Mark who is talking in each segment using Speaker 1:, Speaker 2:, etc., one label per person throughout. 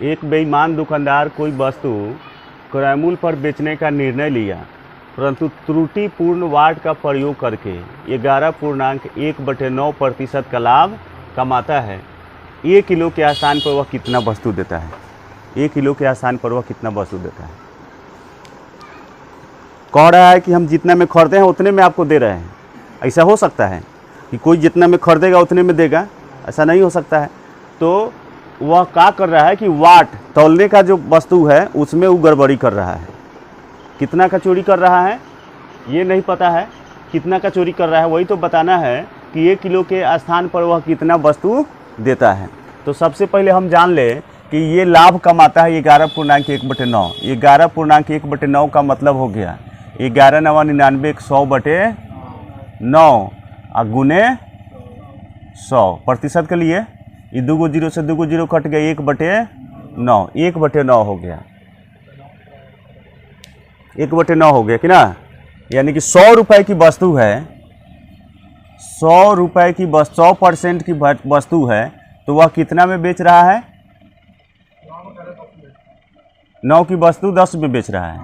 Speaker 1: एक बेईमान दुकानदार कोई वस्तु क्रय मूल्य पर बेचने का निर्णय लिया, परंतु त्रुटिपूर्ण वाट का प्रयोग करके 11.1/9% का लाभ कमाता है। 1 किलो के स्थान पर वह कितना वस्तु देता है? 1 किलो के स्थान पर वह कितना वस्तु देता है? कह रहा है कि हम जितना में खरीदे हैं उतने में आपको दे रहे हैं। ऐसा हो सकता है कि कोई जितना में खरीदेगा उतने में देगा? ऐसा नहीं हो सकता है। तो वह क्या कर रहा है कि वाट तौलने का जो वस्तु है उसमें वो गड़बड़ी कर रहा है। कितना का चोरी कर रहा है ये नहीं पता है, कितना का चोरी कर रहा है वही तो बताना है कि 1 किलो के स्थान पर वह कितना वस्तु देता है। तो सबसे पहले हम जान ले कि ये लाभ कमाता है 11.1/9। 11.1/9 का मतलब हो गया 11 9 99 100/9 गुने 100 प्रतिशत के लिए ये 2 जीरो से 2 जीरो कट गया 1/9। 1/9 हो गया, 1/9 हो गया कि ना। यानी कि 100 रुपए की वस्तु है, 100 रुपए की 100% की वस्तु है, तो वह कितना में बेच रहा है? 9 की वस्तु 10 में बेच रहा है।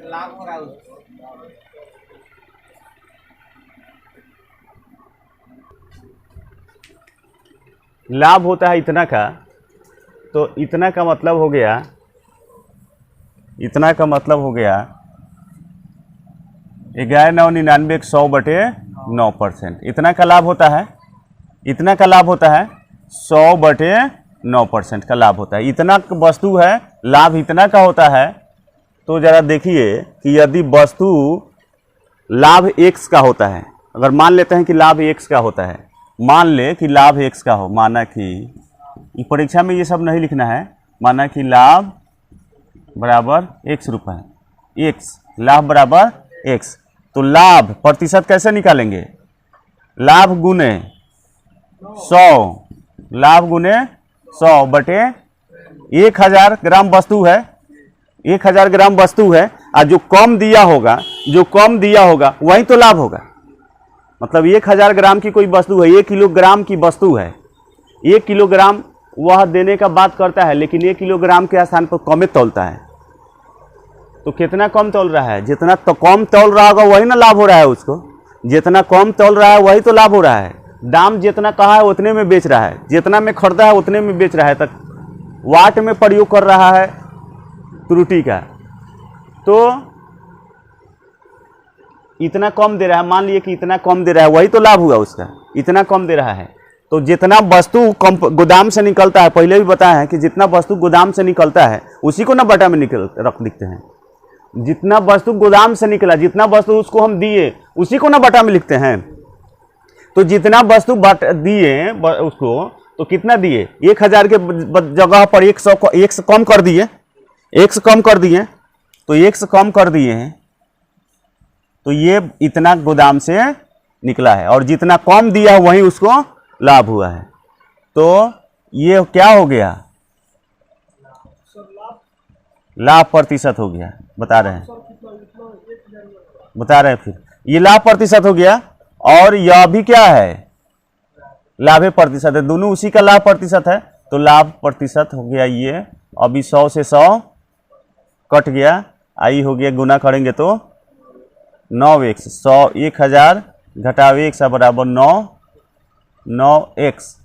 Speaker 2: लाभ हो रहा है।
Speaker 1: लाभ होता है इतना का, तो इतना का मतलब हो गया, इतना का मतलब हो गया 11 9 99 100/9%। इतना का लाभ होता है, इतना का लाभ होता है 100/9% का लाभ होता है। इतना वस्तु है, लाभ इतना का होता है। तो ज़रा देखिए कि यदि वस्तु लाभ x का होता है, अगर मान लेते हैं कि लाभ x का होता है, मान ले कि लाभ x का हो, माना कि परीक्षा में ये सब नहीं लिखना है, माना कि लाभ बराबर x रुपये, x लाभ बराबर x। तो लाभ प्रतिशत कैसे निकालेंगे? लाभ गुने 100, लाभ गुने 100/1000 ग्राम वस्तु है, 1000 ग्राम वस्तु है, और जो कम दिया होगा, जो कम दिया होगा वही तो लाभ होगा। मतलब 1000 ग्राम की कोई वस्तु है, 1 किलोग्राम की वस्तु है, 1 किलोग्राम वह देने का बात करता है, लेकिन 1 किलोग्राम के स्थान पर कम तौलता है। तो कितना कम तौल रहा है? जितना तो कम तौल रहा होगा वही ना लाभ हो रहा है उसको। जितना कम तौल रहा है वही तो लाभ हो रहा है। दाम जितना कहा है उतने में बेच रहा है, जितना में खरीदा है उतने में बेच रहा है, तक वाट में प्रयोग कर रहा है त्रुटि का। तो इतना कम दे रहा है, मान लिए कि इतना कम दे रहा है, वही तो लाभ हुआ उसका, इतना कम दे रहा है। तो जितना वस्तु गोदाम से निकलता है, पहले भी बताया है कि जितना वस्तु गोदाम से निकलता है उसी को ना बटा में रख लिखते हैं। जितना वस्तु गोदाम से निकला, जितना वस्तु उसको हम दिए उसी को ना बटा में लिखते हैं। तो जितना वस्तु बट दिए उसको, तो कितना दिए? 1000 के जगह पर 100 को 1 से कम कर दिए, 1 से कम कर दिए, तो 1 से कम कर दिए हैं, तो ये इतना गोदाम से निकला है, और जितना कम दिया वही उसको लाभ हुआ है। तो ये क्या हो गया? लाभ प्रतिशत हो गया। बता रहे हैं, बता रहे हैं फिर ये लाभ प्रतिशत हो गया, और यह भी क्या है? लाभ प्रतिशत है, दोनों उसी का लाभ प्रतिशत है। तो लाभ प्रतिशत हो गया ये। अभी 100 से 100 कट गया, आई हो गया, गुना करेंगे तो 9x, 100 1000 घटावे 1 बराबर 9x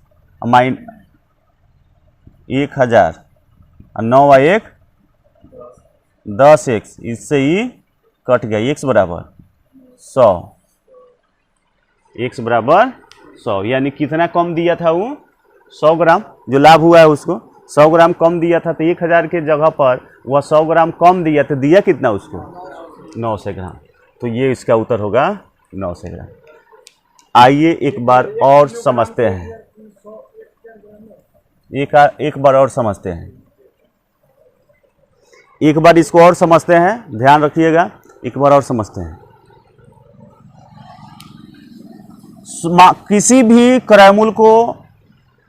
Speaker 1: माइन 1000 और 9 व 1 10x, इससे ही कट गया, x बराबर 100, x बराबर 100। यानी कितना कम दिया था वो? 100 ग्राम जो लाभ हुआ है उसको 100 ग्राम कम दिया था। तो 1000 के जगह पर वह 100 ग्राम कम दिया, तो दिया कितना उसको? 900 ग्राम। तो ये इसका उत्तर होगा 900 ग्राम। आइए एक बार और समझते हैं, एक बार और समझते हैं, एक बार इसको और समझते हैं, ध्यान रखिएगा, एक बार और समझते हैं। किसी भी क्रय मूल्य को,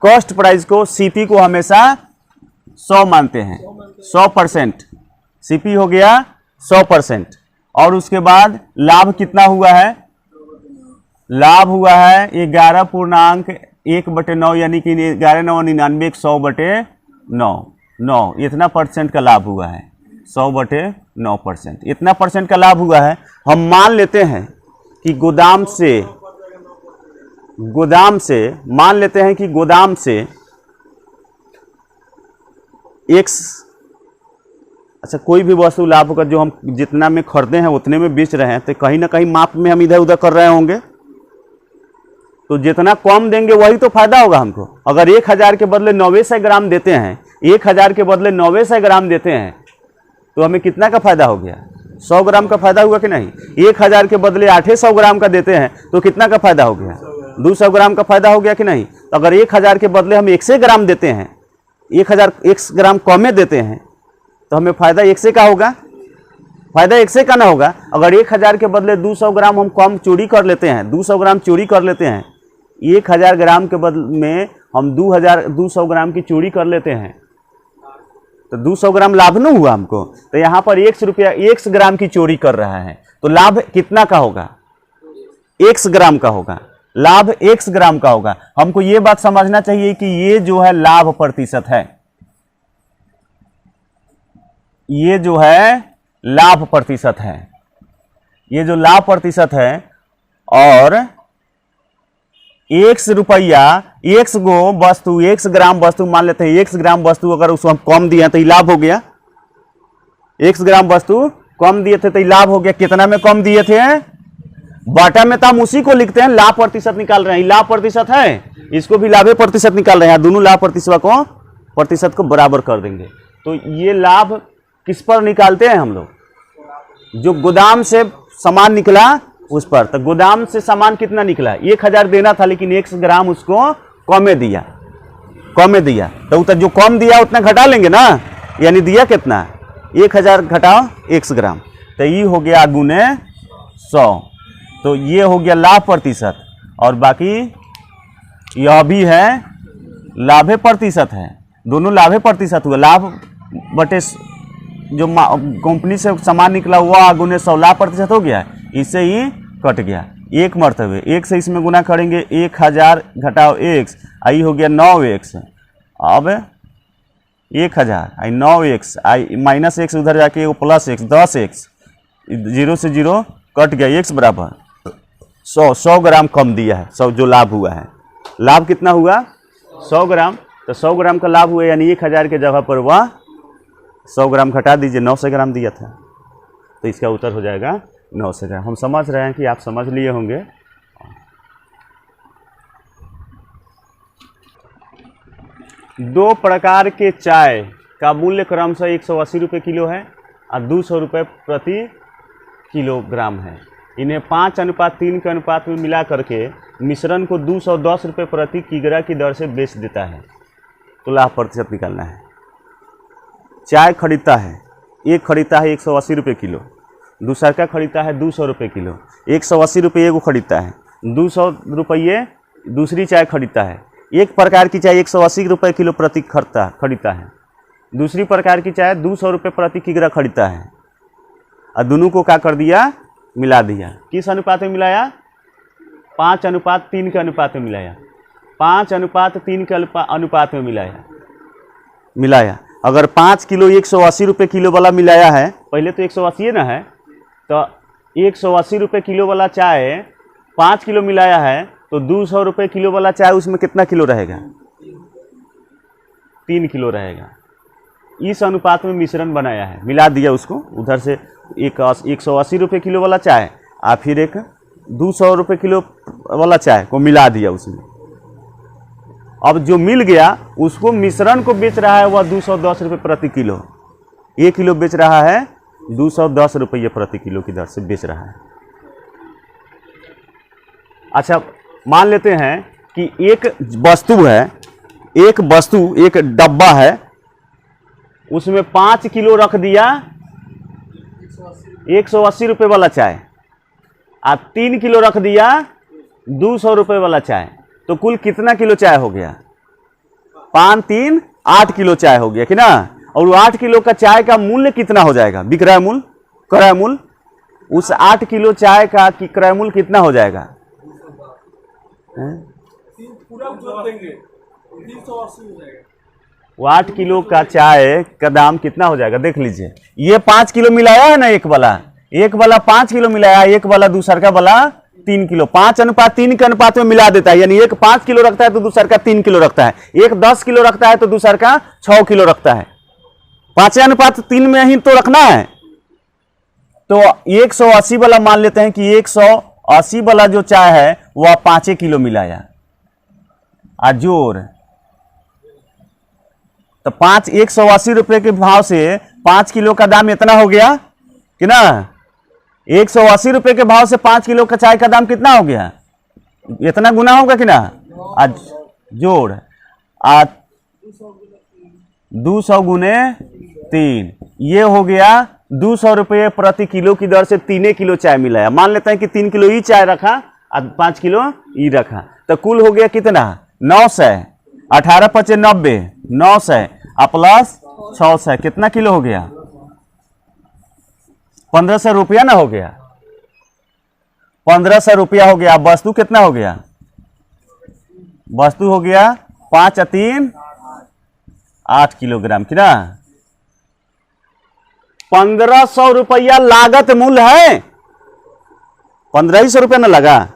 Speaker 1: कॉस्ट प्राइस को, सीपी को हमेशा 100 मानते हैं, 100%। सीपी हो गया 100%, और उसके बाद लाभ कितना हुआ है? लाभ हुआ है 11.1 1/9 यानी कि 11,999 100/9 9 इतना परसेंट का लाभ हुआ है। 100/9% इतना परसेंट का लाभ हुआ है। हम मान लेते हैं कि गोदाम से एक्स, अच्छा कोई भी वस्तु लाभ का जो हम जितना में खरीदे हैं उतने में बेच रहे हैं, तो कहीं ना कहीं माप में हम इधर उधर कर रहे होंगे, तो जितना कम देंगे वही तो फायदा होगा हमको। अगर 1000 के बदले 900 ग्राम देते हैं, 1000 के बदले 900 ग्राम देते हैं, तो हमें कितना का फायदा हो गया? 100 ग्राम का फायदा हुआ कि नहीं? 1000 के बदले 800 ग्राम का देते हैं तो कितना का फायदा हो गया? 200 ग्राम का फायदा हो गया कि नहीं? तो अगर 1000 के बदले हम 100 ग्राम देते हैं, 1000 1 ग्राम कम देते हैं, तो हमें फायदा 100 का होगा। फायदा 100 का ना होगा। अगर 1000 के बदले 200 ग्राम हम कम चोरी कर लेते हैं, 200 ग्राम चोरी कर लेते हैं, 1000 ग्राम के बदले में हम 200 ग्राम की चोरी कर लेते हैं, तो 200 ग्राम लाभ न हुआ हमको। तो यहाँ पर 1 ग्राम की चोरी कर रहा है, तो लाभ कितना का होगा? 1 ग्राम का होगा। लाभ 1 ग्राम का होगा। हमको ये बात समझना चाहिए कि ये जो है लाभ प्रतिशत है, ये जो है लाभ प्रतिशत है, ये जो लाभ प्रतिशत है। और 1 रुपया 1 गो वस्तु 1 ग्राम वस्तु मान लेते हैं, 1 ग्राम वस्तु अगर उसको हम कम दिए तो ये लाभ हो गया। 1 ग्राम वस्तु कम दिए थे तो ये लाभ हो गया। कितना में कम दिए थे? बाटा में तो हम उसी को लिखते हैं, लाभ प्रतिशत निकाल रहे हैं। लाभ प्रतिशत है, इसको भी लाभे प्रतिशत निकाल रहे हैं। दोनों लाभ प्रतिशत को बराबर कर देंगे। तो ये लाभ किस पर निकालते हैं हम लोग? जो गोदाम से सामान निकला उस पर। तो गोदाम से सामान कितना निकला? 1000 देना था, लेकिन 1 ग्राम उसको कमे दिया। तो जो कम दिया उतना घटा लेंगे ना, यानी दिया कितना? 1000 घटाओ 1 ग्राम, तो ये हो गया गुने 100। तो ये हो गया लाभ प्रतिशत। और बाकी यह भी है लाभे प्रतिशत है। दोनों लाभे प्रतिशत हुआ। लाभ बटे जो कंपनी से सामान निकला हुआ गुने 100 लाभ प्रतिशत हो गया। इससे ही कट गया 1 मरतबे। 1 से इसमें गुना करेंगे, 1000 घटाओ 1, आई हो गया 9x। अब 1000 आई 9x आई -x उधर जाके वो +x 10x, 0 से 0 कट गया, x बराबर 100 ग्राम कम दिया है। 100 जो लाभ हुआ है, लाभ कितना हुआ? 100 ग्राम। तो 100 ग्राम का लाभ हुआ, यानी 1000 के जगह पर वह 100 ग्राम घटा दीजिए, 900 ग्राम दिया था, तो इसका उत्तर हो जाएगा 900 ग्राम। हम समझ रहे हैं कि आप समझ लिए होंगे। दो प्रकार के चाय का मूल्य क्रमशः 180 रुपये किलो है और 200 रुपये प्रति किलोग्राम है। इन्हें 5:3 के अनुपात में मिला करके मिश्रण को 210 रुपये प्रति किग्रा की दर से बेच देता है। तो लाभ प्रतिशत निकालना है। चाय खरीदता है, एक खरीदता है 180 रुपये किलो, दूसरा का खरीदता है 200 रुपये किलो। 180 रुपये को खरीदता है, 200 रुपये दूसरी चाय खरीदता है। एक प्रकार की चाय 180 रुपये किलो प्रति खरीदता है, दूसरी प्रकार की चाय 200 रुपये प्रति किग्रा खरीदता है। और दोनों को क्या कर दिया? मिला दिया। किस अनुपात में मिलाया? 5:3 के अनुपात में मिलाया। 5:3 के अनुपात में मिलाया। अगर 5 किलो 180 रुपये किलो वाला मिलाया है, पहले तो 180 ना है, तो 180 रुपये किलो वाला चाय 5 किलो मिलाया है, तो 200 रुपये किलो वाला चाय उसमें कितना किलो रहेगा? 3 किलो रहेगा। इस अनुपात में मिश्रण बनाया है, मिला दिया उसको। उधर से 180 रुपये किलो वाला चाय और फिर एक 200 रुपये किलो वाला चाय को मिला दिया उसमें। अब जो मिल गया उसको मिश्रण को बेच रहा है वह 210 रुपये प्रति किलो। 1 किलो बेच रहा है 210 रुपये प्रति किलो की दर से बेच रहा है। अच्छा, मान लेते हैं कि एक वस्तु है, एक डब्बा है, उसमें 5 किलो रख दिया 180 रुपये वाला चाय और 3 किलो रख दिया 200 रुपये वाला चाय। तो कुल कितना किलो चाय हो गया? 5 3 8 किलो चाय हो गया कि ना। और वो 8 किलो का चाय का मूल्य कितना हो जाएगा? विक्रय मूल्य, क्रय मूल्य। उस 8 किलो चाय का क्रय मूल्य कितना हो जाएगा?
Speaker 2: पूरा जोड़ देंगे 380 हो जाएगा।
Speaker 1: वो 8 किलो का चाय का दाम कितना हो जाएगा देख लीजिए। ये 5 किलो मिलाया है ना, एक वाला 5 किलो मिलाया, एक वाला दूसर का वाला 3 किलो, 5:3 के अनुपात में मिला देता है। यानी एक 5 किलो रखता है तो दूसर का 3 किलो रखता है, एक 10 किलो रखता है तो दूसर का 6 किलो रखता है। 5:3 में ही तो रखना है। तो 180 वाला मान लेते हैं कि 180 वाला जो चाय है वह 5 किलो मिलाया और जोड़, तो 180 रुपए के भाव से 5 किलो का दाम इतना हो गया कि ना। 180 रुपए के भाव से 5 किलो का चाय का दाम कितना हो गया, इतना गुना होगा कि ना। आज जोड़ 200 गुने 3, ये हो गया 200 रुपये प्रति किलो की दर से 3 किलो चाय मिलाया। मान लेते हैं कि 3 किलो ही चाय रखा और 5 किलो ही रखा, तो कुल हो गया कितना 900। 18×5 = 90, 900 प्लस 600 कितना किलो हो गया 1500 रुपया ना हो गया। 1500 रुपया हो गया। वस्तु कितना हो गया, वस्तु हो गया 5×3 8 किलोग्राम की ना। 1500 रुपया लागत मूल्य है, 1500 रुपया ना लगा।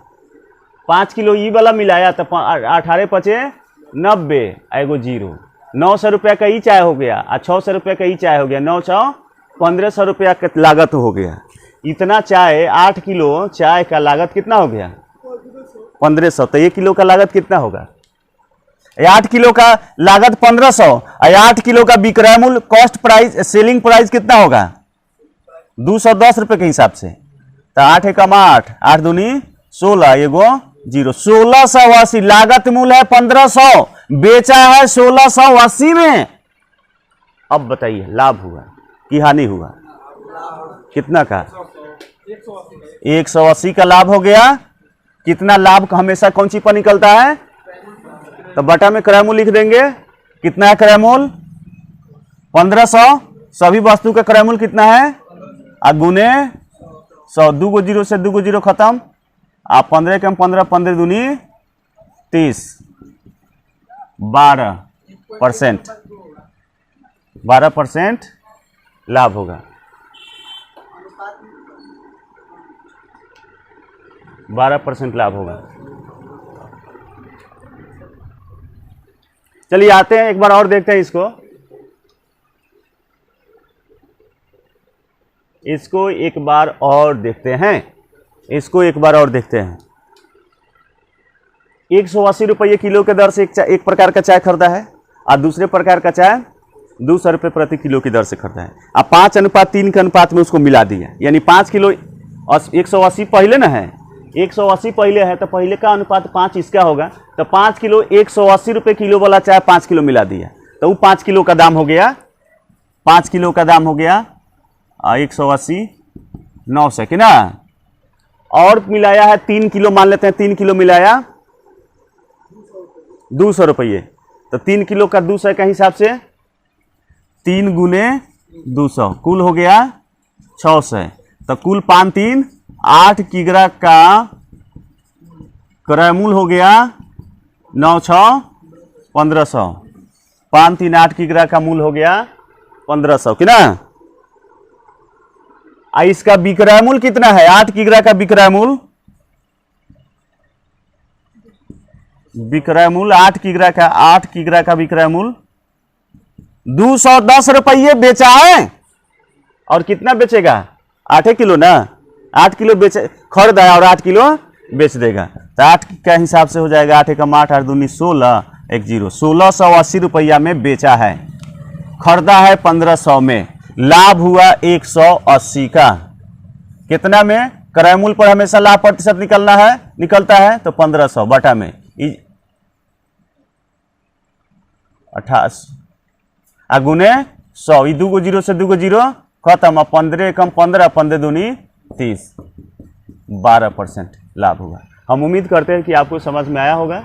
Speaker 1: 5 किलो ई वाला मिलाया तो 18×5 = 90, एगो 0। 900 रुपया का ही चाय हो गया और 600 रुपया का ही चाय हो गया, 900 1500 रुपया का लागत हो गया। इतना चाय 8 किलो चाय का लागत कितना हो गया 1500। तो 1 किलो का लागत कितना होगा, 8 किलो का लागत 1500 और 8 किलो का विक्रय मूल्य कॉस्ट प्राइस सेलिंग प्राइस कितना होगा 210 रुपए के हिसाब से। तो 8 × 8, 8 दूनी 16, एगो 0, 1680। लागत मूल्य है 1500, बेचा है 1680 में। अब बताइए लाभ हुआ कि हानि हुआ, कितना का 180 का लाभ हो गया। कितना लाभ हमेशा कौन सी पर निकलता है, तो बटा में क्रय मूल्य लिख देंगे। कितना है क्रय मूल्य 1500, सभी वस्तु का क्रय मूल्य कितना है और गुने 100, 2 को 0 से 2 को 0 खत्म। आप 15 के 15, 15 दूनी 30, 12% लाभ होगा। 12% लाभ होगा। चलिए आते हैं एक बार और देखते हैं इसको एक बार और देखते हैं। 180 रुपये किलो के दर से एक प्रकार का चाय खरीदा है और दूसरे प्रकार का चाय 200 रुपये प्रति किलो की दर से खरीदा है। अब 5:3 के अनुपात में उसको मिला दिया, यानी 5 किलो 180 पहले ना है, 180 पहले है तो पहले का अनुपात 5 इसका होगा। तो 5 किलो 180 रुपये किलो वाला चाय 5 किलो मिला दिया, तो वो 5 किलो का दाम हो गया, 5 किलो का दाम हो गया 180 900 कि ना। और मिलाया है 3 किलो, मान लेते हैं 3 किलो मिलाया 200 रुपये। तो 3 किलो का 200 का हिसाब से 3 गुने 200 कुल हो गया 600। तो कुल 5×3 8 किग्रा का क्रय मूल्य हो गया 9×6 1500। 5×3 8 किग्रा का मूल्य हो गया 1500 कि ना। इसका विक्रय मूल्य कितना है 8 किग्रा का विक्रय मूल्य 8 किग्रा का विक्रय मूल्य 210 रुपये बेचा है। और कितना बेचेगा 8 किलो ना, 8 किलो बेचे खरीदा है और 8 किलो बेच देगा। तो 8 का हिसाब से हो जाएगा 8 × 8 8 दूनी 16 1 0 1680 रुपया में बेचा है, खरीदा है 1500 में, लाभ हुआ 180 का। कितना में क्रय मूल्य पर हमेशा लाभ प्रतिशत निकलता है तो 1500 बटा में 28 गुने 100, 2 को 0 से 2 को 0 खत्म। 15 × 15 15 दूनी 30, 12% लाभ होगा। हम उम्मीद करते हैं कि आपको समझ में आया होगा।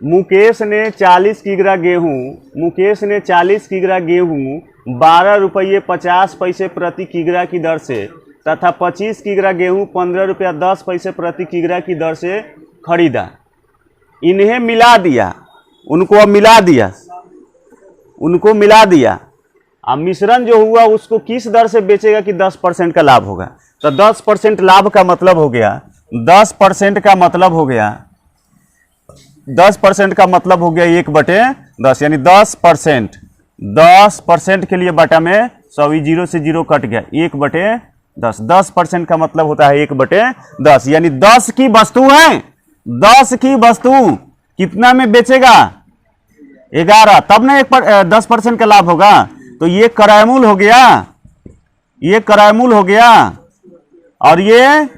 Speaker 1: मुकेश ने 40 किग्रा गेहूं 12 रुपये 50 पैसे प्रति किग्रा की दर से तथा 25 किग्रा गेहूं 15 रुपया 10 पैसे प्रति किग्रा की दर से खरीदा। इन्हें मिला दिया, उनको मिला दिया। अब मिश्रण जो हुआ उसको किस दर से बेचेगा कि 10% का लाभ होगा। तो 10% लाभ का मतलब हो गया 10% का मतलब हो गया 10% का मतलब हो गया 1/10, यानी 10% के लिए बटा में 100 जीरो से जीरो कट गया 1/10। 10% का मतलब होता है 1/10, यानी 10 की वस्तु है, 10 की वस्तु कितना में बेचेगा 11, तब ना 10% का लाभ होगा। तो ये क्रयमूल्य हो गया, ये क्रयमूल्य हो गया और ये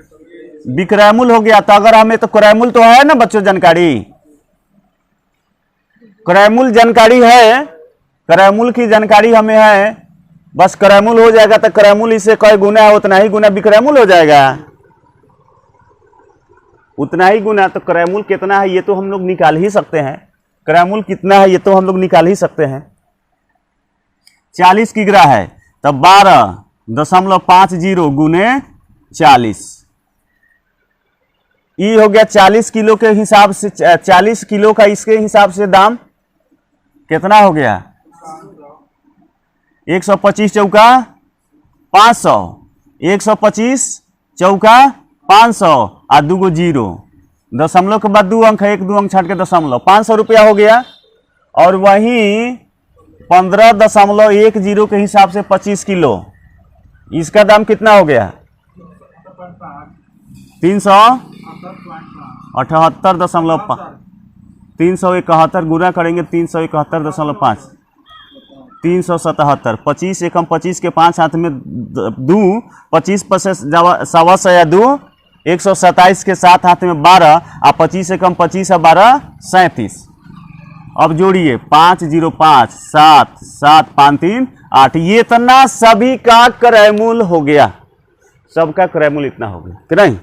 Speaker 1: विक्रयमूल्य हो गया। तो अगर हमें तो क्रयमूल्य तो है ना बच्चों, जानकारी क्रयमूल्य जानकारी है, क्रयमूल्य की जानकारी हमें है। बस क्रयमूल्य हो जाएगा तो क्रयमूल्य इससे कई गुना है उतना ही गुना विक्रयमूल्य हो जाएगा, उतना ही गुना। तो क्रयमूल्य कितना है ये तो हम लोग निकाल ही सकते हैं, क्रयमूल्य कितना है ये तो हम लोग निकाल ही सकते हैं। 40 किग्रा है तब 12.50 गुने 40, ये हो गया 40 किलो के हिसाब से, 40 किलो का इसके हिसाब से दाम कितना हो गया 125 चौका 500, 125 चौका 500 और 2 जीरो, दशमलव के बाद 2 अंक है, 1 2 अंक छाट के दशमलव, 500 रुपया हो गया। और वहीं 15.10 के हिसाब से 25 किलो, इसका दाम कितना हो गया 378.5, 371 गुना करेंगे 371.5, 377। 25 एकम 25 के 5 हाथ में दू, 25 पर से 125 या 2 127 के 7 हाथ में 12 और 25 एकम 25 और 12 37। अब जोड़िए 505 7 7 5 3 8, ये इतना सभी का क्रयमूल्य हो गया, सबका क्रयमूल्य इतना हो गया कि नहीं,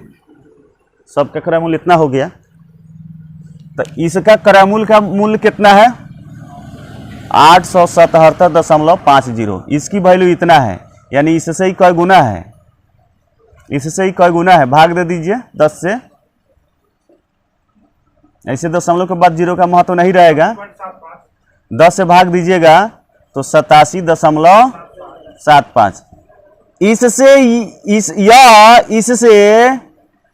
Speaker 1: सबका क्रयमूल्य इतना हो गया। तो इसका क्रयमूल्य का मूल्य कितना है 877.50, इसकी वैल्यू इतना है, यानी इससे ही कई गुना है, इससे ही कई गुना है। भाग दे दीजिए 10 से, ऐसे दशमलव के बाद जीरो का महत्व नहीं रहेगा। 10 से भाग दीजिएगा तो 87.75, इससे इससे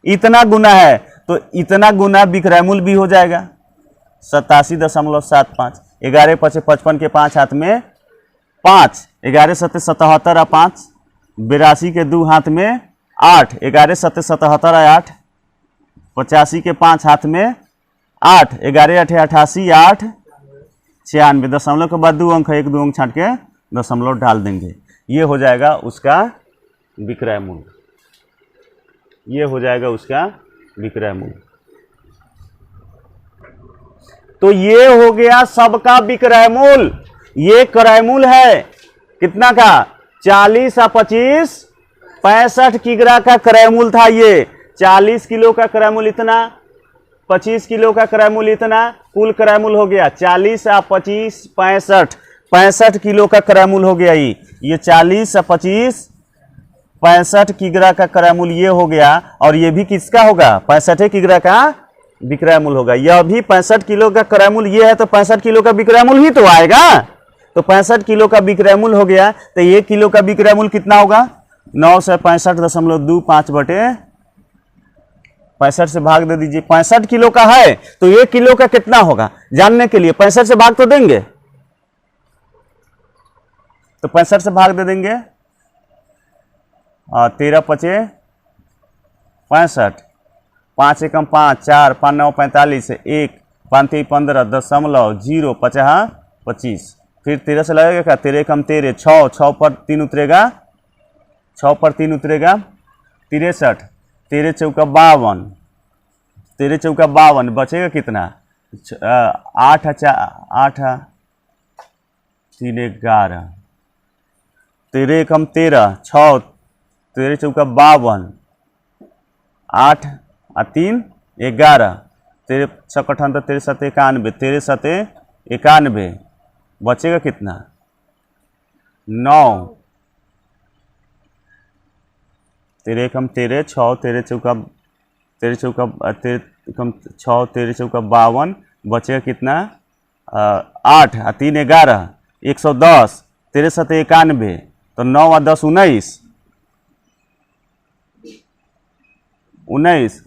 Speaker 1: इतना गुना है तो इतना गुना विक्रयमूल्य भी हो जाएगा 87.75। 11 पचे 55 के 5 हाथ में 5, 11 सत्ते 77 और 5, 82 के 2 हाथ में 8, 11 सत्ते 77 और 8, 85 के 5 हाथ में 8, 11 अठे 88, 8 96, दशमलव के बाद 2 अंक है, 1 2 अंक छाट के दशमलव डाल देंगे, ये हो जाएगा उसका विक्रय मूल्य, ये हो जाएगा उसका विक्रय मूल्य। तो ये हो गया सबका विक्रय मूल्य। ये क्रय मूल्य है कितना का 40 और 25 65 किग्रा का क्रय मूल्य था। ये 40 किलो का क्रय मूल्य इतना, 25 किलो का क्रय मूल्य इतना, कुल क्रय मूल्य हो गया 40 और 25 65 किलो का क्रय मूल्य हो गया। ये 40 और 25 65 किग्रा का क्रय मूल्य ये हो गया, और ये भी किसका होगा 65 किग्रा का विक्रय मूल्य होगा। यह भी 65 किलो का क्रय मूल्य ये है तो 65 किलो का विक्रय मूल्य ही तो आएगा। तो 65 किलो का विक्रय मूल्य हो गया, तो 1 किलो का विक्रय मूल्य कितना होगा 965.25 बटे 65 से भाग दे दीजिए। 65 किलो का है तो 1 किलो का कितना होगा जानने के लिए 65 से भाग तो देंगे, तो 65 से भाग दे देंगे। 13 पचे 65, 5 एकम 5, 4 5 9 45, 1 5 3 15 0 50 25, फिर 13 से लगेगा क्या 13 एकम 13, 6 6 पर 3 उतरेगा, 6 पर 3 उतरेगा 63, 13 चौका 52, 13 चौका 52, बचेगा कितना 8 8 3 11, 13 एकम 13, 6 13 चौका 52, 8 और 3 11, 13 6 78, 13 7 91, 13 7 91, बचेगा कितना 9, तेरे एकम तेरे, 6 तेरे चौका, तेरे चौका तेरे एकम 6 तेरे चौका 52, बचेगा कितना 8 और 3 11, 110, तेरे 7 91, तो 9 और 10 19,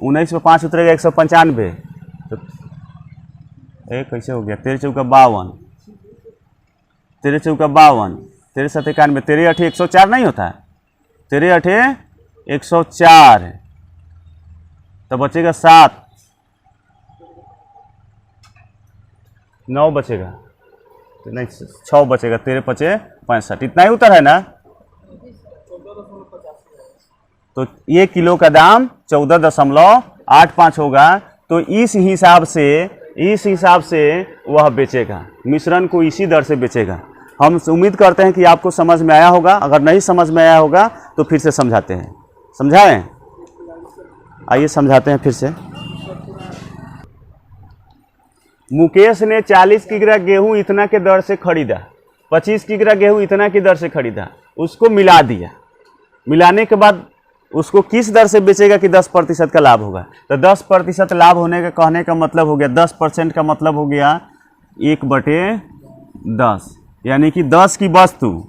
Speaker 1: 19 में 5 उतरेगा 195, तो कैसे हो गया, तेरे चौका 52, तेरे चौका 52, तेरे 7 91, तेरे 8 104 नहीं होता है, तेरे 8 104, तो बचेगा 7, 9 बचेगा, तो नहीं 6 बचेगा, तेरे 5 65, इतना ही उत्तर है ना। तो 1 किलो का दाम 14.85 होगा। तो इस हिसाब से वह बेचेगा, मिश्रण को इसी दर से बेचेगा। हम उम्मीद करते हैं कि आपको समझ में आया होगा। अगर नहीं समझ में आया होगा तो फिर से समझाते हैं, समझाएं? आइए समझाते हैं फिर से। मुकेश ने 40 किग्रा गेहूं इतना के दर से खरीदा, 25 किग्रा गेहूं इतना की दर से खरीदा, उसको मिला दिया। मिलाने के बाद उसको किस दर से बेचेगा कि 10% का लाभ होगा। तो 10% लाभ होने का कहने का मतलब हो गया, 10% का मतलब हो गया 1/10, यानी कि 10 की वस्तु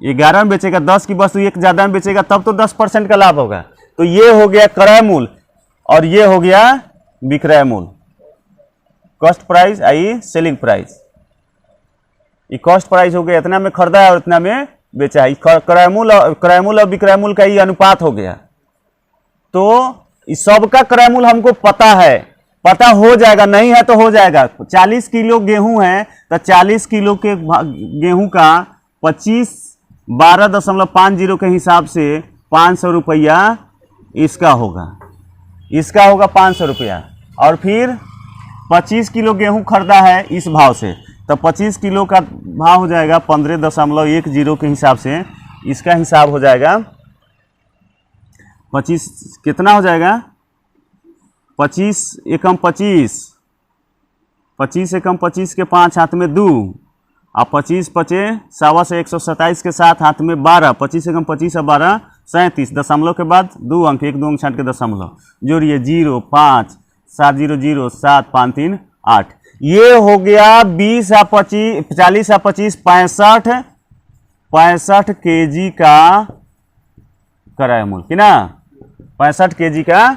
Speaker 1: 11 में बेचेगा, 10 की वस्तु 1 ज़्यादा में बेचेगा, तब तो 10% का लाभ होगा। तो ये हो गया क्रय मूल्य और ये हो गया विक्रय मूल्य, cost price I selling price. ये कॉस्ट प्राइस हो गया, इतना में खरीदा है और इतना में बेचा है। क्रय मूल्य और विक्रय मूल्य का ये अनुपात हो गया। तो इस सबका क्रय मूल्य हमको पता है, पता हो जाएगा, नहीं है तो हो जाएगा। 40 किलो गेहूं है तो 40 किलो के गेहूं का 12.50 के हिसाब से 500 रुपया इसका होगा, 500 रुपया। और फिर 25 किलो गेहूं खरीदा है इस भाव से, तो 25 किलो का भाव हो जाएगा 15.10 के हिसाब से। इसका हिसाब हो जाएगा 25, कितना हो जाएगा 25 एकम 25, 25 एकम 25 के 5 हाथ में 2 और 25 पचे 127 127 के 7 हाथ में 12, 25 एकम 25 और 12 37, दशमलव के बाद 2 अंक, 1 2 अंक छाट के दशमलव जोड़िए 0 5 7 0 0 7 5 3 8। ये हो गया 20 या 25 40 या 25 65 केजी का क्रय मूल्य, कि ना 65 केजी का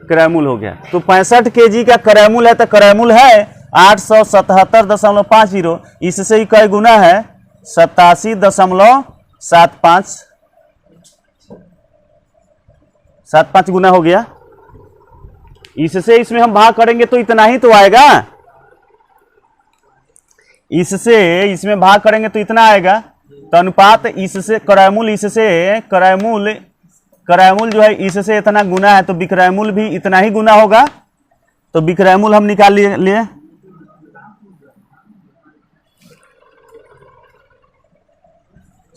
Speaker 1: क्रय मूल्य हो गया। तो 65 केजी का क्रय मूल्य है तो क्रय मूल्य है 877.50। इससे ही कई गुना है 87.75 गुना हो गया। इससे इसमें हम भाग करेंगे तो इतना ही तो आएगा, इससे इसमें भाग करेंगे तो इतना आएगा। तो अनुपात इससे क्रय मूल्य, इससे क्रय मूल्य जो है इससे इतना गुना है तो विक्रय मूल्य भी इतना ही गुना होगा। तो विक्रय मूल्य हम निकाल लिए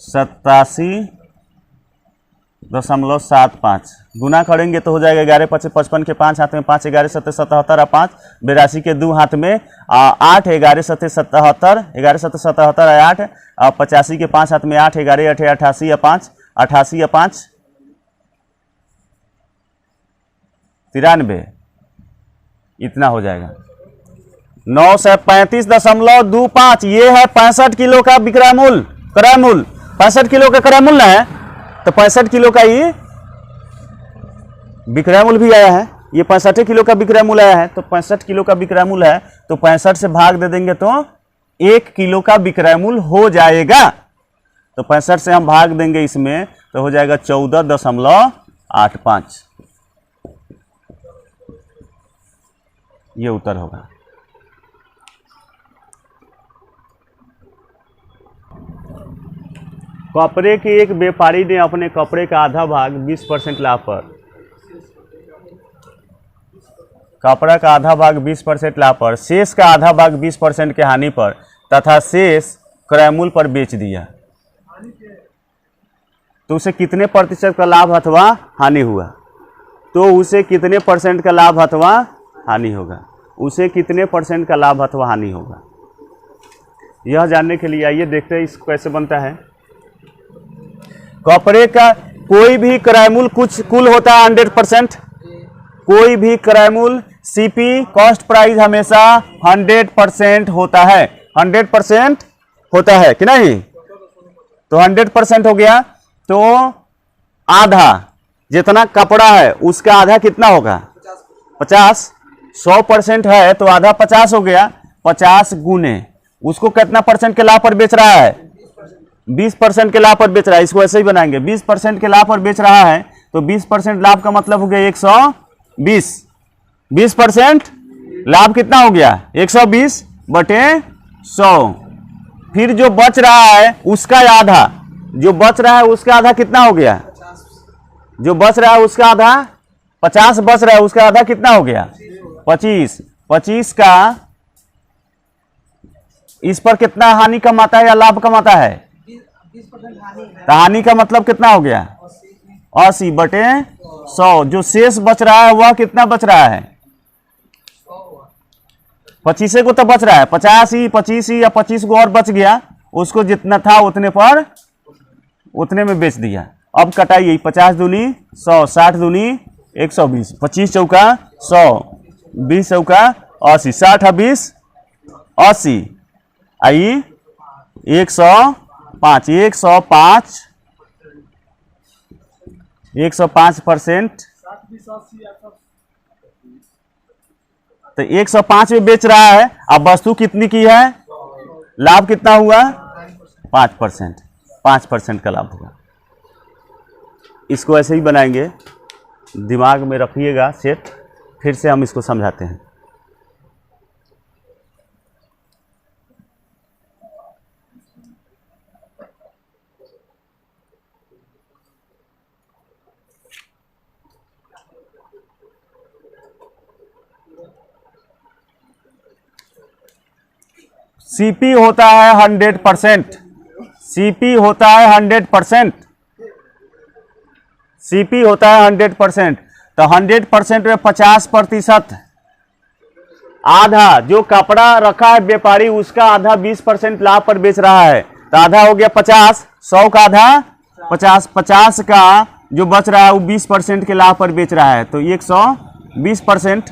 Speaker 1: 87.75 गुना करेंगे तो हो जाएगा 11 5 55 के 5 हाथ में 5 11 7 77 और 5 82 के 2 हाथ में 8 11 7 77 11 7 77 और 8 और 85 के 5 हाथ में 8 11 8 88 और 5 88 और 5 93, इतना हो जाएगा 935.25। ये है 65 किलो का विक्रय मूल्य, क्रय मूल्य 65 किलो का क्रय मूल्य है। तो 65 किलो का ये विक्रय मूल्य भी आया है, ये 65 किलो का विक्रय मूल्य आया है। तो 65 किलो का विक्रय मूल्य है तो 65 से भाग दे देंगे तो 1 किलो का विक्रय मूल्य हो जाएगा। तो 65 से हम भाग देंगे इसमें तो हो जाएगा 14.85, ये उत्तर होगा। कपड़े के एक व्यापारी ने अपने कपड़े का आधा भाग 20% लाभ पर, कपड़ा का आधा भाग 20% लाभ पर, शेष का आधा भाग 20% के हानि पर तथा शेष क्रय मूल्य पर बेच दिया। तो उसे कितने प्रतिशत का लाभ अथवा हानि हुआ? तो उसे कितने परसेंट का लाभ अथवा हानि होगा? उसे कितने परसेंट का लाभ अथवा हानि होगा? यह जानने के लिए आइए देखते हैं इसको कैसे बनता है। कपड़े का कोई भी क्रय मूल्य कुछ कुल होता है 100%। कोई भी क्रय मूल्य सीपी कॉस्ट प्राइस हमेशा 100% होता है, 100% होता है कि नहीं। तो 100% हो गया, तो आधा जितना कपड़ा है उसका आधा कितना होगा 50। 100% है तो आधा 50 हो गया, 50 गुने उसको कितना परसेंट के लाभ पर बेच रहा है 20% के लाभ पर बेच रहा है। इसको ऐसे ही बनाएंगे, 20% के लाभ पर बेच रहा है तो 20% लाभ का मतलब हो गया 120। 20% लाभ कितना हो गया 120 बटे 100। फिर जो बच रहा है उसका आधा, जो बच रहा है उसका आधा कितना हो गया, जो बच रहा है उसका आधा 50 बच रहा है, उसका आधा कितना हो गया 25। 25 का इस पर कितना हानि कमाता है या लाभ कमाता है, तो हानि का मतलब कितना हो गया 80 बटे 100। जो शेष बच रहा है वह कितना बच रहा है 25 को तो बच रहा है 50 ही 25 ही या 25 को और बच गया, उसको जितना था उतने पर उतने में बेच दिया। अब कटाइए 50 दूनी 100, 60 दूनी 120, 25 चौका 100, 20 चौका 80, 60 है 20 80 आई 105, 105% तो 105 में बेच रहा है। अब वस्तु कितनी की है, लाभ कितना हुआ 5%, 5% का लाभ हुआ। इसको ऐसे ही बनाएंगे, दिमाग में रखिएगा सेट, फिर से हम इसको समझाते हैं। सीपी होता है 100%, सीपी होता है 100%, सीपी होता है 100%। तो 100% में 50%, आधा जो कपड़ा रखा है व्यापारी उसका आधा 20% लाभ पर बेच रहा है, तो आधा हो गया 50, 100 का आधा 50, 50 का जो बच रहा है वो 20% के लाभ पर बेच रहा है, तो 120%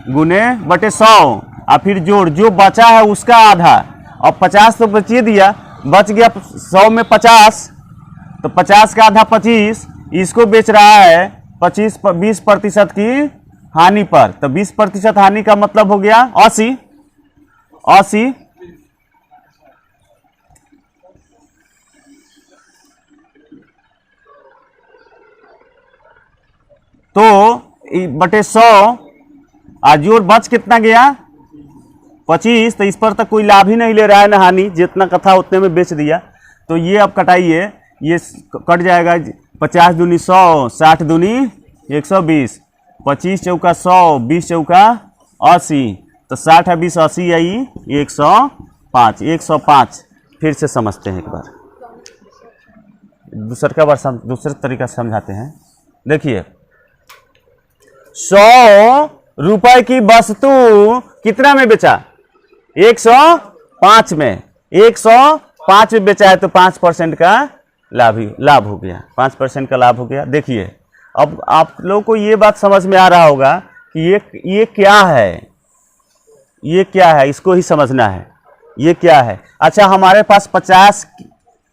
Speaker 1: गुने बटे 100 और फिर जोड़ जो बचा है उसका आधा। अब 50 तो बचिए दिया, बच गया 100 में 50, तो 50 का आधा 25, इसको बेच रहा है 20% की हानि पर, तो 20% हानि का मतलब हो गया 80। तो बटे 100 आज जोड़ बच कितना गया 25, तो इस पर तक कोई लाभ ही नहीं ले रहा है ना हानि, जितना का था उतने में बेच दिया। तो ये अब कटाइए, ये कट जाएगा 50 दूनी 100, 60 दूनी 120, 25 चौका 100, 20 चौका 80, तो 60 है 20 80 आई 105, 105। फिर से समझते हैं एक बार, दूसरे तरीका से समझाते हैं। देखिए 100 रुपए की वस्तु कितना में बेचा 105 में, 105 में बेचा है तो 5% का लाभ हो गया, 5% का लाभ हो गया। देखिए अब आप लोगों को ये बात समझ में आ रहा होगा कि ये क्या है, ये क्या है, इसको ही समझना है ये क्या है। अच्छा हमारे पास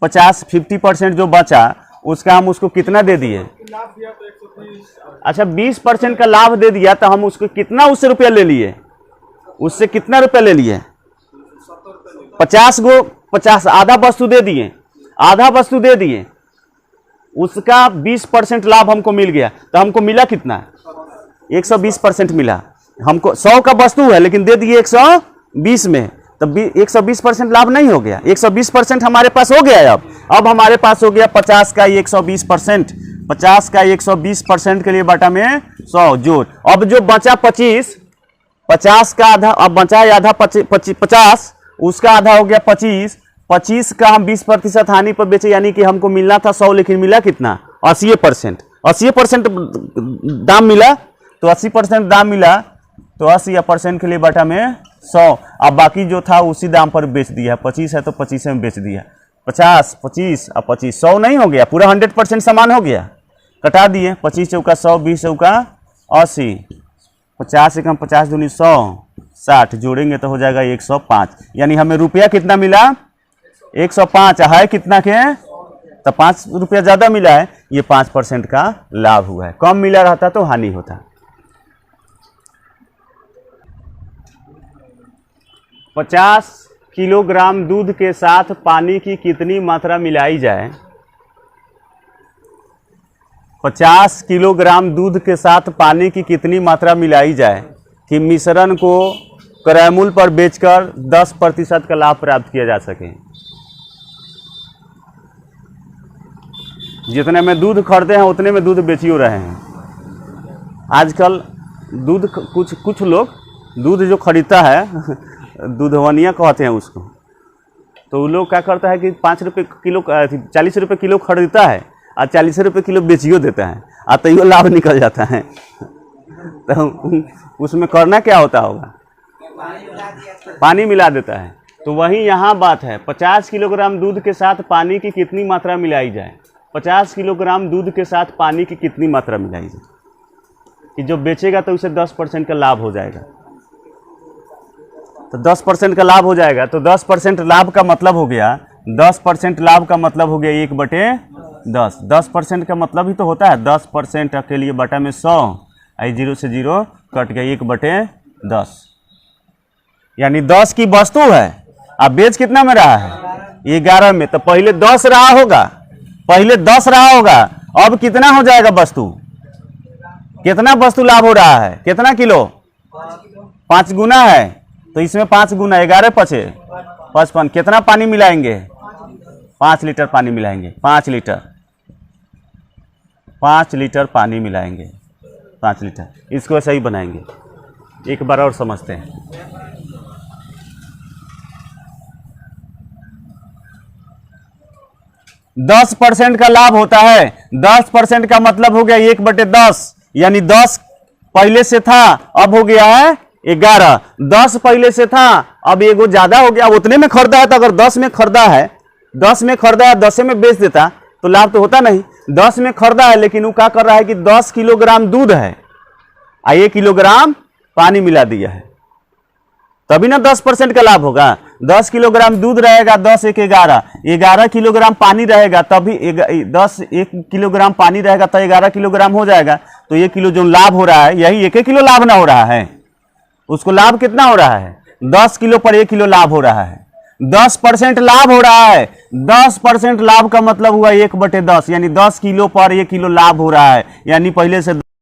Speaker 1: 50% जो बचा उसका हम उसको कितना दे दिए,
Speaker 2: लाभ दिया तो 130।
Speaker 1: अच्छा 20% का लाभ दे दिया तो हम उसको कितना उससे रुपया ले लिए, उससे कितना रुपया ले लिए 50 आधा वस्तु दे दिए, आधा वस्तु दे दिए, उसका 20% लाभ हमको मिल गया, तो हमको मिला कितना 120% मिला। हमको 100 का वस्तु है लेकिन दे दिए 120 में, तब 120% लाभ नहीं हो गया, 120% हमारे पास हो गया। अब हमारे पास हो गया 50 का 120%, 50 का 120% के लिए बटा में 100 जोड़। अब जो बचा 50 का आधा, अब बचा है आधा 50, उसका आधा हो गया 25 का हम 20% हानि पर बेचे, यानी कि हमको मिलना था 100 लेकिन मिला कितना 80% दाम मिला, तो 80% दाम मिला तो 80% के लिए बटा में 100। अब बाकी जो था उसी दाम पर बेच दिया, 25 है तो 25 में बेच दिया, 50, 25 और 25, 100 नहीं हो गया, पूरा 100% समान हो गया। कटा दिए, 25 चौका 100, 20 चौका 80, 50 एकम 50 दूनी 100, 60 जोड़ेंगे तो हो जाएगा 105। यानी हमें रुपया कितना मिला? 105 है कितना के? तो 5 रुपया ज़्यादा मिला है, ये 5% का लाभ हुआ है। कम मिला रहता तो हानि होता। 50 किलोग्राम दूध के साथ पानी की कितनी मात्रा मिलाई जाए? 50 किलोग्राम दूध के साथ पानी की कितनी मात्रा मिलाई जाए कि मिश्रण को क्रय मूल्य पर बेचकर 10% का लाभ प्राप्त किया जा सके? जितने में दूध खरीदे हैं उतने में दूध बेचियो रहे हैं। आजकल दूध कुछ लोग दूध जो खरीदता है दूधवनिया कहते हैं उसको, तो वो लोग क्या करता है कि 5 रुपये किलो 40 रुपये किलो खरीदता है और 40 रुपये किलो बेचियो देता है, और तो लाभ निकल जाता है। तो उसमें करना क्या होता होगा? पानी मिला देता है। तो वही यहाँ बात है, 50 किलोग्राम दूध के साथ पानी की कितनी मात्रा मिलाई जाए? 50 किलोग्राम दूध के साथ पानी की कितनी मात्रा मिलाई जाए कि जो बेचेगा तो उसे 10% का लाभ हो जाएगा। तो 10% का लाभ हो जाएगा, तो 10% लाभ का मतलब हो गया 10% लाभ का मतलब हो गया 1/10। 10% का मतलब ही तो होता है 10% के लिए बटा में 100, आई 0 से 0 कट गया 1/10। यानी 10 की वस्तु है, अब बेच कितना में रहा है? 11 में। तो पहले 10 रहा होगा, पहले 10 रहा होगा, अब कितना हो जाएगा वस्तु? कितना वस्तु लाभ हो रहा है? कितना किलो? 5 गुना है, तो इसमें 5 गुना 11 पचे 55। कितना पानी मिलाएंगे? 5 लीटर पानी मिलाएंगे। 5 लीटर पानी मिलाएंगे। 5 लीटर, इसको ऐसा ही बनाएंगे। एक बार और समझते हैं। दस 10% का लाभ होता है। 10% का मतलब हो गया 1/10, यानी 10 पहले से था, अब हो गया है 11। 10 पहले से था, अब एगो ज्यादा हो गया, उतने में खरीदा है। तो अगर 10 में खरीदा है, 10 में बेच देता तो लाभ तो होता नहीं। 10 में खरीदा है, लेकिन वो क्या कर रहा है कि 10 किलोग्राम दूध है और 1 किलोग्राम पानी मिला दिया है, तभी ना 10% का लाभ होगा। 10 किलोग्राम दूध रहेगा, 10 1 11, 11 किलोग्राम पानी रहेगा, तभी 1 किलोग्राम पानी रहेगा तो 11 किलोग्राम हो जाएगा। तो 1 किलो जो लाभ हो रहा है, यही 1 किलो लाभ ना हो रहा है, उसको लाभ कितना हो रहा है? 10 किलो पर 1 किलो लाभ हो रहा है। 10% लाभ हो रहा है। 10% लाभ का मतलब हुआ 1/10, यानी 10 किलो पर 1 किलो लाभ हो रहा है, यानी पहले से